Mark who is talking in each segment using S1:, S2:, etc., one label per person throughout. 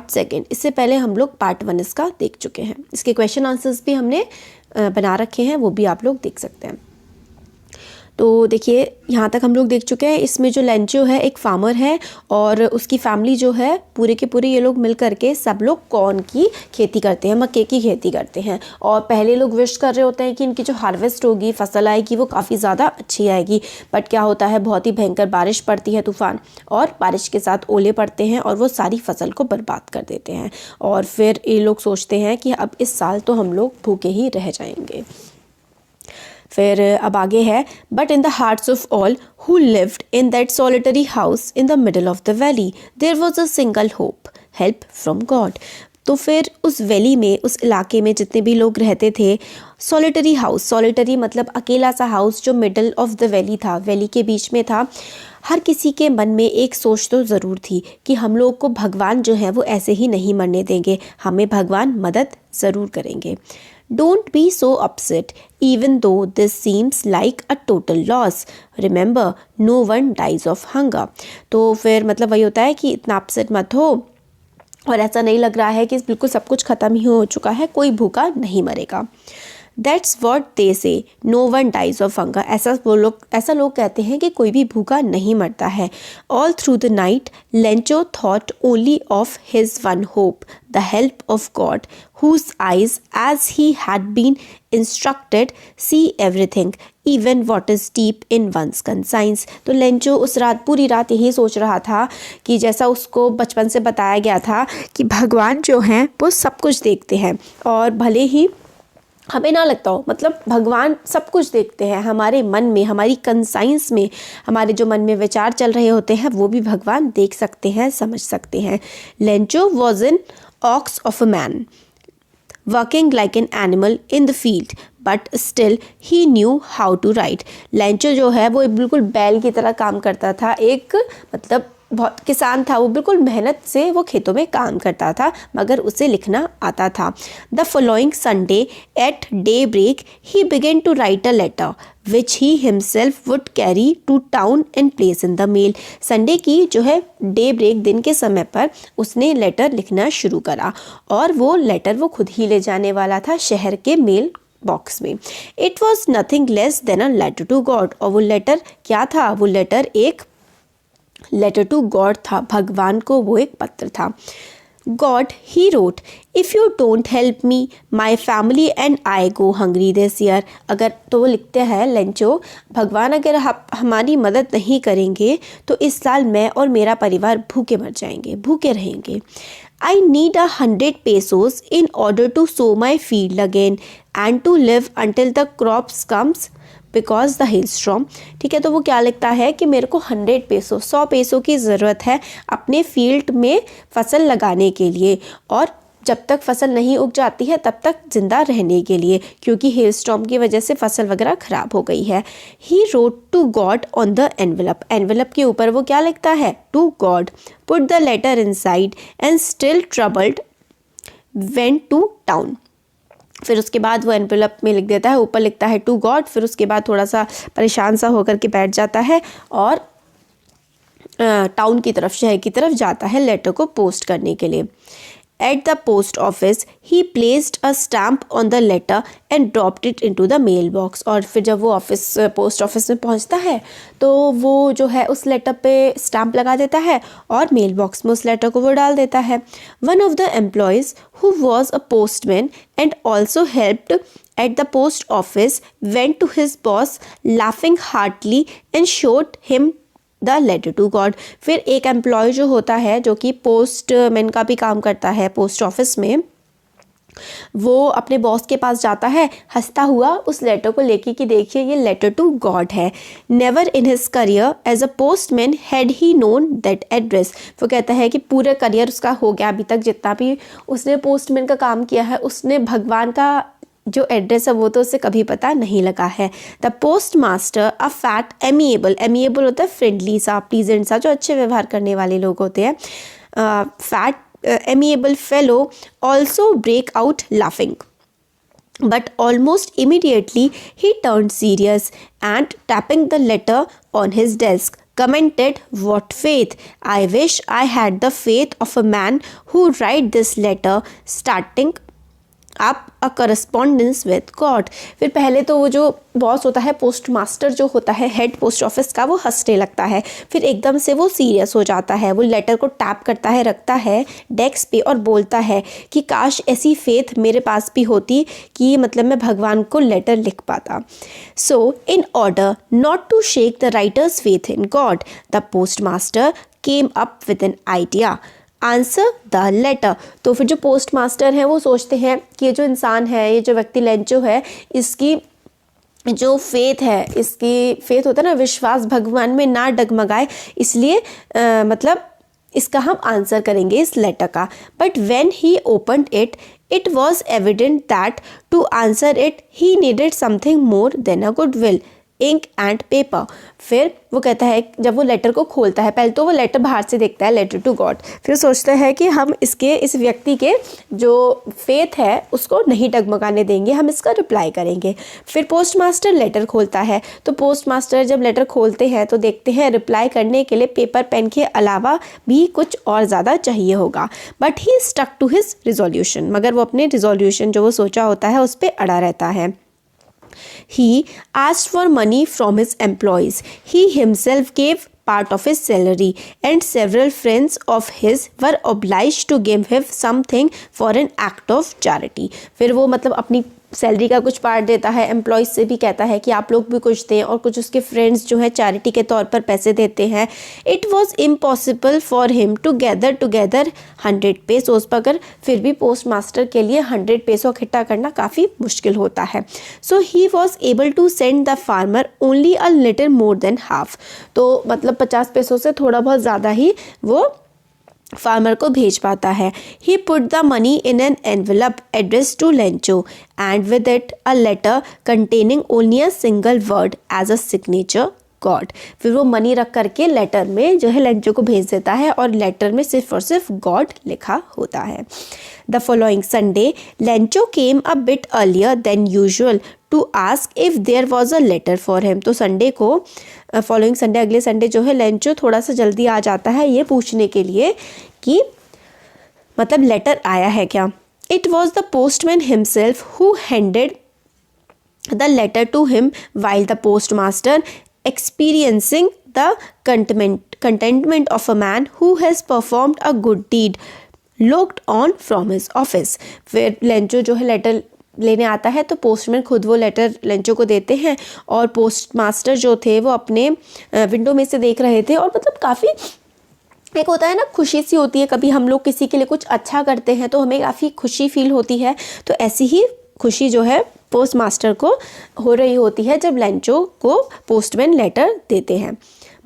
S1: Part second, इससे पहले हम लोग पार्ट 1 इसका देख चुके हैं। इसके क्वेश्चन आंसर्स भी हमने बना रखे हैं, वो भी आप लोग देख सकते हैं। तो देखिए यहाँ तक हम लोग देख चुके हैं। इसमें जो लेंचो है एक फार्मर है और उसकी फैमिली जो है पूरे के पूरे ये लोग मिल करके सब लोग कॉर्न की खेती करते हैं, मक्के की खेती करते हैं। और पहले लोग विश कर रहे होते हैं कि इनकी जो हार्वेस्ट होगी, फसल आएगी, वो काफ़ी ज़्यादा अच्छी आएगी। बट क्या होता है, बहुत ही भयंकर बारिश पड़ती है, तूफान, और बारिश के साथ ओले पड़ते हैं और वो सारी फसल को बर्बाद कर देते हैं। और फिर ये लोग सोचते हैं कि अब इस साल तो हम लोग भूखे ही रह जाएंगे। फिर अब आगे है, but in the hearts of all who lived in that solitary house in the middle of the valley there was a single hope, help from God. तो फिर उस वैली में, उस इलाके में जितने भी लोग रहते थे, सॉलिटरी हाउस, सॉलिटरी मतलब अकेला सा हाउस जो मिडल ऑफ द वैली था, वैली के बीच में था। हर किसी के मन में एक सोच तो ज़रूर थी कि हम लोग को भगवान जो है वो ऐसे ही नहीं मरने देंगे, हमें भगवान मदद ज़रूर करेंगे। Don't be so upset, even though this seems like a total loss. Remember, no one dies of hunger. तो फिर मतलब वही होता है कि इतना अपसेट मत हो और ऐसा नहीं लग रहा है कि बिल्कुल सब कुछ ख़त्म ही हो चुका है, कोई भूखा नहीं मरेगा। That's what they say, no one dies of hunger. ऐसा लोग कहते हैं कि कोई भी भूखा नहीं मरता है। All through the night, Lencho thought only of his one hope, the help of God, whose eyes, as he had been instructed, see everything, even what is deep in one's conscience. तो Lencho उस रात, पूरी रात यही सोच रहा था कि जैसा उसको बचपन से बताया गया था कि भगवान जो हैं वो सब कुछ देखते हैं, और भले ही हमें ना लगता हो, मतलब भगवान सब कुछ देखते हैं। हमारे मन में, हमारी कंसाइंस में, हमारे जो मन में विचार चल रहे होते हैं वो भी भगवान देख सकते हैं, समझ सकते हैं। Lencho was an ox of a man, working like an animal in the field, but still he knew how to write. Lencho जो है वो बिल्कुल बैल की तरह काम करता था, एक मतलब बहुत किसान था, वो बिल्कुल मेहनत से वो खेतों में काम करता था, मगर उसे लिखना आता था। The following Sunday at daybreak he began to write a letter which he himself would carry to town and place in the mail. Sunday की जो है डे ब्रेक, दिन के समय पर उसने लेटर लिखना शुरू करा, और वो लेटर वो खुद ही ले जाने वाला था शहर के मेल बॉक्स में। It was nothing less than a letter to God. और वो लेटर क्या था, वो लेटर एक लेटर टू गॉड था, भगवान को वो एक पत्र था। God, he wrote, if you don't help me my family and I go hungry this year. अगर, तो वो लिखते हैं लेंचो, भगवान अगर हमारी मदद नहीं करेंगे तो इस साल मैं और मेरा परिवार भूखे मर जाएंगे, भूखे रहेंगे। I need 100 pesos in order to sow my field again and to live until the crops comes because the hailstorm. ठीक है, तो वो क्या लिखता है कि मेरे को 100 पैसों की ज़रूरत है अपने फील्ड में फसल लगाने के लिए, और जब तक फसल नहीं उग जाती है तब तक ज़िंदा रहने के लिए, क्योंकि हेलस्टॉर्म की वजह से फसल वगैरह ख़राब हो गई है। He wrote to God on the envelope, envelope के ऊपर वो क्या लिखता है, to God, put the letter inside and still troubled went to town. फिर उसके बाद वो एनवेलप में लिख देता है, ऊपर लिखता है टू गॉड, फिर उसके बाद थोड़ा सा परेशान सा होकर के बैठ जाता है और टाउन की तरफ, शहर की तरफ जाता है लेटर को पोस्ट करने के लिए। At the post office, he placed a stamp on the letter and dropped it into the mailbox. और फिर जब वो पोस्ट ऑफिस में पहुंचता है तो वो जो है उस लेटर पे स्टैम्प लगा देता है और मेल बॉक्स में उस लेटर को वो डाल देता है। One of the employees who was a postman and also helped at the post office went to his boss laughing heartily and showed him the letter to God. फिर एक employ जो होता है, जो कि पोस्टमैन का भी काम करता है पोस्ट ऑफिस में, वो अपने बॉस के पास जाता है हंसता हुआ उस लेटर को लेके कि देखिए ये लेटर टू गॉड है। Never in his career as a postman had he known that address. वो कहता है कि पूरा करियर उसका हो गया, अभी तक जितना भी उसने पोस्टमैन का काम किया है, उसने भगवान का जो एड्रेस है वो तो उसे कभी पता नहीं लगा है। The post master a fat amiable, amiable होता है फ्रेंडली सा, प्लीजेंट सा, जो अच्छे व्यवहार करने वाले लोग होते हैं। Fat amiable fellow also break out laughing, but almost immediately he turned serious and tapping the letter on his desk commented, "What faith! I wish I had the faith of a man who write this letter, starting up a correspondence with God." फिर पहले तो वो जो boss होता है, post master जो होता है, हेड पोस्ट ऑफिस का, वो हंसने लगता है। फिर एकदम से वो सीरियस हो जाता है, वो लेटर को टैप करता है, रखता है डेस्क पे और बोलता है कि काश ऐसी फेथ मेरे पास भी होती कि मतलब मैं भगवान को लेटर लिख पाता। So in order not to shake the writer's faith in God, the post master came up with an idea, answer the letter. तो फिर जो पोस्ट मास्टर हैं वो सोचते हैं कि ये जो इंसान है, ये जो व्यक्ति लेंचो है, इसकी जो फेथ है, इसकी फेथ होता है ना, विश्वास भगवान में ना डगमगाए, इसलिए मतलब इसका हम आंसर करेंगे इस लेटर का। But when he opened it, it was evident that to answer it he needed something more than a goodwill, ink and paper. फिर वो कहता है, जब वो लेटर को खोलता है, पहले तो वो लेटर बाहर से देखता है, लेटर टू गॉड, फिर सोचता है कि हम इस व्यक्ति के जो फेथ है उसको नहीं डगमगाने देंगे, हम इसका रिप्लाई करेंगे। फिर पोस्ट मास्टर लेटर खोलता है, तो पोस्ट मास्टर जब लेटर खोलते हैं तो देखते हैं रिप्लाई करने के लिए पेपर पेन के अलावा भी कुछ और ज़्यादा चाहिए होगा। But he stuck to his resolution, मगर वो अपने रिजोल्यूशन जो वो सोचा होता है उस पर अड़ा रहता है। He asked for money from his employees. He himself gave part of his salary, and several friends of his were obliged to give him something for an act of charity. फिर वो मतलब अपनी सैलरी का कुछ part देता है, employees से भी कहता है कि आप लोग भी कुछ दें, और कुछ उसके फ्रेंड्स जो है चैरिटी के तौर पर पैसे देते हैं। It was impossible for him to gather 100 pesos, मगर फिर भी पोस्ट मास्टर के लिए 100 पेसो इकट्ठा करना काफ़ी मुश्किल होता है। So he was able to send the farmer only a little more than half, तो मतलब 50 पेसों से थोड़ा बहुत ज़्यादा ही वो फार्मर को भेज पाता है। He put the money in an envelope address to Lencho and with it a letter containing only a single word as a signature God. फिर वो मनी रख करके लेटर में जो है लेंचो को भेज देता है, और लेटर में सिर्फ और सिर्फ गॉड लिखा होता है। The following Sunday Lencho came a bit earlier than usual to ask if there was a letter for him. तो संडे को, फॉलोइंग संडे, अगले संडे जो है, लेंचो थोड़ा सा जल्दी आ जाता है ये पूछने के लिए कि मतलब लेटर आया है क्या। It was the postman himself who handed the letter to him while the post master experiencing the contentment of a man who has performed a good deed looked on from his office। फिर Lencho जो है letter लेने आता है, तो postman खुद वो letter Lencho को देते हैं, और पोस्ट मास्टर जो थे वो अपने विंडो में से देख रहे थे, और मतलब काफ़ी एक होता है ना, खुशी सी होती है, कभी हम लोग किसी के लिए कुछ अच्छा करते हैं तो हमें काफ़ी खुशी फील होती है, तो ऐसी ही खुशी जो है पोस्ट मास्टर को हो रही होती है जब लेंचो को पोस्टमैन लेटर देते हैं।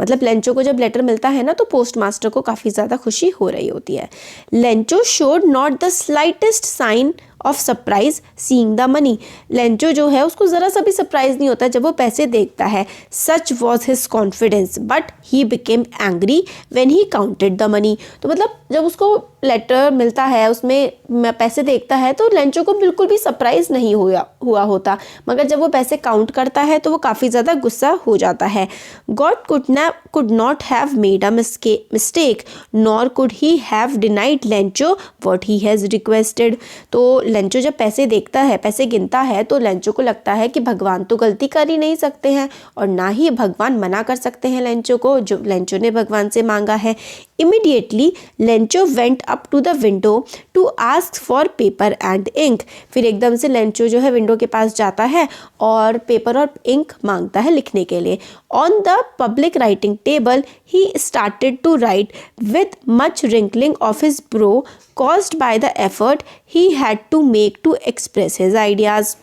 S1: मतलब लेंचो को जब लेटर मिलता है ना, तो पोस्ट मास्टर को काफ़ी ज़्यादा खुशी हो रही होती है। Lencho showed not the slightest sign of surprise seeing the money. Lencho जो है उसको ज़रा सा भी सरप्राइज नहीं होता जब वो पैसे देखता है। सच was his confidence but he became angry when he counted the money. तो मतलब जब उसको लेटर मिलता है, उसमें पैसे देखता है, तो लेंचो को बिल्कुल भी सरप्राइज नहीं हुआ होता, मगर जब वो पैसे काउंट करता है तो वो काफ़ी ज़्यादा गुस्सा हो जाता है। God could not have made a mistake nor could he have denied Lencho what he has requested। तो लेंचो जब पैसे देखता है, पैसे गिनता है, तो लेंचो को लगता है कि भगवान तो गलती कर ही नहीं सकते हैं, और ना ही भगवान मना कर सकते हैं लेंचो को जो लेंचो ने भगवान से मांगा है। Immediately Lencho went up to the window to ask for paper and ink. फिर एकदम से लेंचो जो है विंडो के पास जाता है और पेपर और इंक मांगता है लिखने के लिए। On the public writing table he started to write with much wrinkling of his brow caused by the effort he had to make to express his ideas।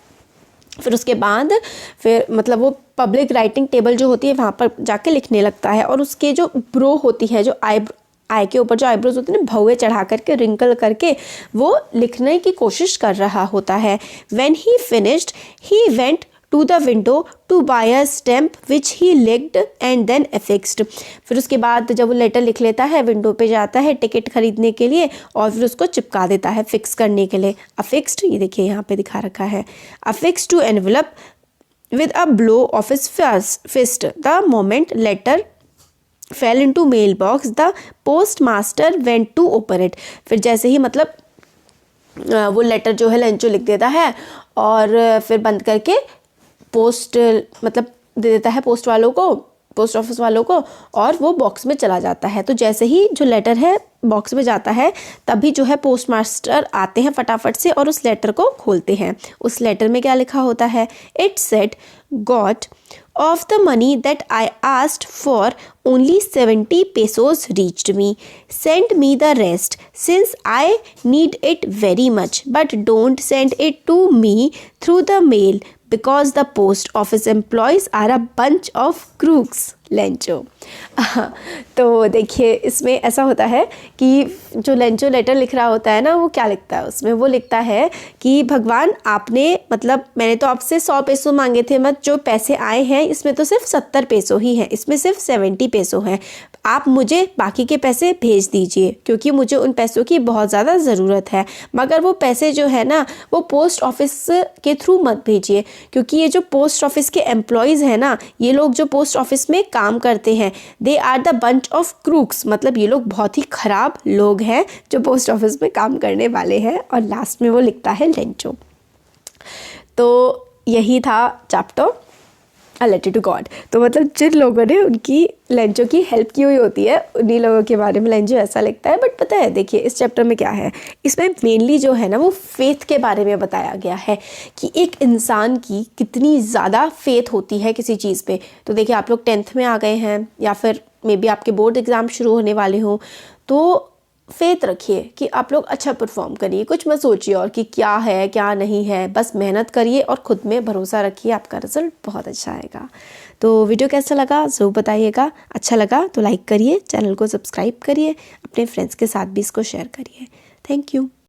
S1: फिर उसके बाद मतलब वो पब्लिक राइटिंग टेबल जो होती है वहाँ पर जाके लिखने लगता है, और उसके जो ब्रो होती है, जो आई के ऊपर जो आईब्रोज होते हैं, भौवे चढ़ा करके, रिंकल करके वो लिखने की कोशिश कर रहा होता है। When he finished, he went to the window to buy a stamp which he licked and then affixed। फिर उसके बाद जब वो लेटर लिख लेता है, विंडो पे जाता है टिकट खरीदने के लिए, और फिर उसको चिपका देता है फिक्स करने के लिए। अफिक्स्ड, ये देखिए यहाँ पे दिखा रखा है, affixed to envelope with a blow of his fist the moment letter fell into mail box, the post master went to open it. फिर जैसे ही मतलब वो लेटर जो है लेंचो लिख देता है और फिर बंद करके पोस्ट मतलब दे देता है पोस्ट वालों को, पोस्ट ऑफिस वालों को, और वो बॉक्स में चला जाता है। तो जैसे ही जो लेटर है बॉक्स में जाता है तभी जो है पोस्ट मास्टर आते हैं फटाफट से और उस लेटर को खोलते हैं। उस लेटर में क्या लिखा होता है? It said got of the money that I asked for, only 70 pesos reached me. Send me the rest since I need it very much, but don't send it to me through the mail because the post office employees are a bunch of crooks. Lencho. तो देखिए इसमें ऐसा होता है कि जो Lencho letter लिख रहा होता है ना, वो क्या लिखता है उसमें? वो लिखता है कि भगवान आपने मतलब मैंने तो आपसे 100 पैसों मांगे थे, मत जो पैसे आए हैं इसमें तो सिर्फ 70 पैसों ही हैं, इसमें सिर्फ 70 पैसों हैं। आप मुझे बाकी के पैसे भेज दीजिए क्योंकि मुझे उन पैसों की बहुत ज़्यादा ज़रूरत है, मगर वो पैसे जो है ना वो पोस्ट ऑफिस के थ्रू मत भेजिए क्योंकि ये जो पोस्ट ऑफिस के एम्प्लॉयज़ हैं ना, ये लोग जो पोस्ट ऑफिस में काम करते हैं, they are the bunch of crooks, मतलब ये लोग बहुत ही ख़राब लोग हैं जो पोस्ट ऑफिस में काम करने वाले हैं। और लास्ट में वो लिखता है लेंचो। तो यही था chapter a letter to God. तो मतलब जिन लोगों ने उनकी लेंचो की हेल्प की हुई होती है उन्हीं लोगों के बारे में लेंचो ऐसा लिखता है। बट पता है देखिए इस चैप्टर में क्या है, इसमें मेनली जो है ना वो फेथ के बारे में बताया गया है कि एक इंसान की कितनी ज़्यादा फेथ होती है किसी चीज़ पे। तो देखिए आप लोग 10th में आ गए हैं या फिर मे बी आपके बोर्ड एग्ज़ाम शुरू होने वाले हों, तो फेथ रखिए कि आप लोग अच्छा परफॉर्म करिए, कुछ मत सोचिए और कि क्या है क्या नहीं है, बस मेहनत करिए और ख़ुद में भरोसा रखिए, आपका रिज़ल्ट बहुत अच्छा आएगा। तो वीडियो कैसा लगा ज़रूर बताइएगा, अच्छा लगा तो लाइक करिए, चैनल को सब्सक्राइब करिए, अपने फ्रेंड्स के साथ भी इसको शेयर करिए। Thank you.